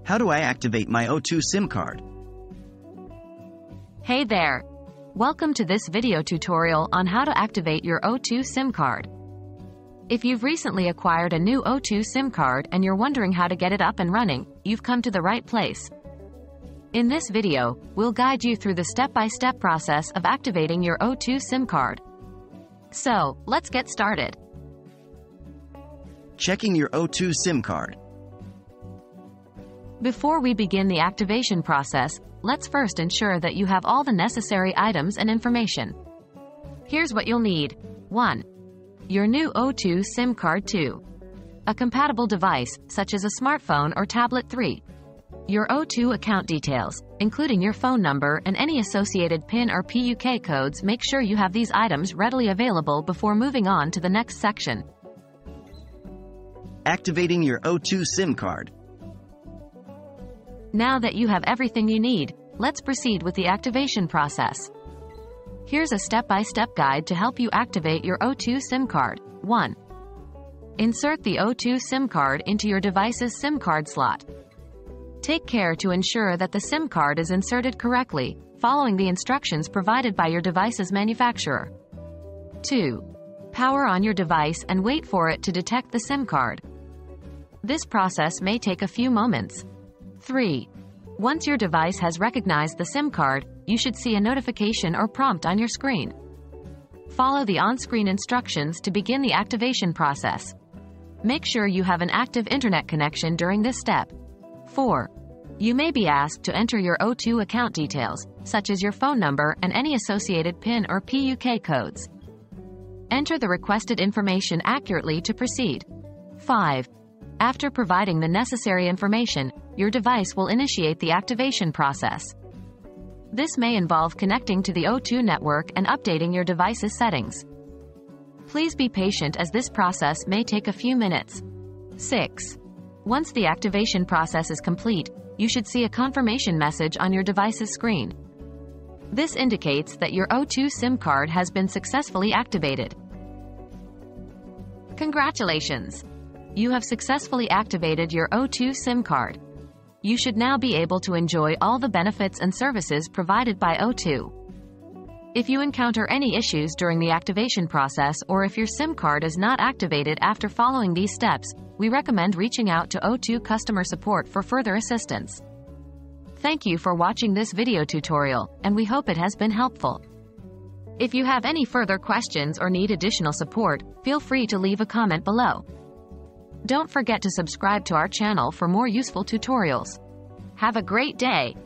How do I activate my O2 SIM card? Hey there! Welcome to this video tutorial on how to activate your O2 SIM card. If you've recently acquired a new O2 SIM card and you're wondering how to get it up and running, you've come to the right place. In this video, we'll guide you through the step-by-step process of activating your O2 SIM card. So, let's get started. Checking your O2 SIM card. Before we begin the activation process, let's first ensure that you have all the necessary items and information. Here's what you'll need. 1. Your new O2 SIM card. 2. A compatible device, such as a smartphone or tablet. 3. Your O2 account details, including your phone number and any associated PIN or PUK codes. Make sure you have these items readily available before moving on to the next section. Activating your O2 SIM card. Now that you have everything you need, let's proceed with the activation process. Here's a step-by-step guide to help you activate your O2 SIM card. 1. Insert the O2 SIM card into your device's SIM card slot. Take care to ensure that the SIM card is inserted correctly, following the instructions provided by your device's manufacturer. 2. Power on your device and wait for it to detect the SIM card. This process may take a few moments. 3. Once your device has recognized the SIM card, you should see a notification or prompt on your screen. Follow the on-screen instructions to begin the activation process. Make sure you have an active internet connection during this step. 4. You may be asked to enter your O2 account details, such as your phone number and any associated PIN or PUK codes. Enter the requested information accurately to proceed. 5. After providing the necessary information, your device will initiate the activation process. This may involve connecting to the O2 network and updating your device's settings. Please be patient as this process may take a few minutes. 6. Once the activation process is complete, you should see a confirmation message on your device's screen. This indicates that your O2 SIM card has been successfully activated. Congratulations! You have successfully activated your O2 SIM card. You should now be able to enjoy all the benefits and services provided by O2. If you encounter any issues during the activation process or if your SIM card is not activated after following these steps, we recommend reaching out to O2 customer support for further assistance. Thank you for watching this video tutorial, and we hope it has been helpful. If you have any further questions or need additional support, feel free to leave a comment below. Don't forget to subscribe to our channel for more useful tutorials. Have a great day!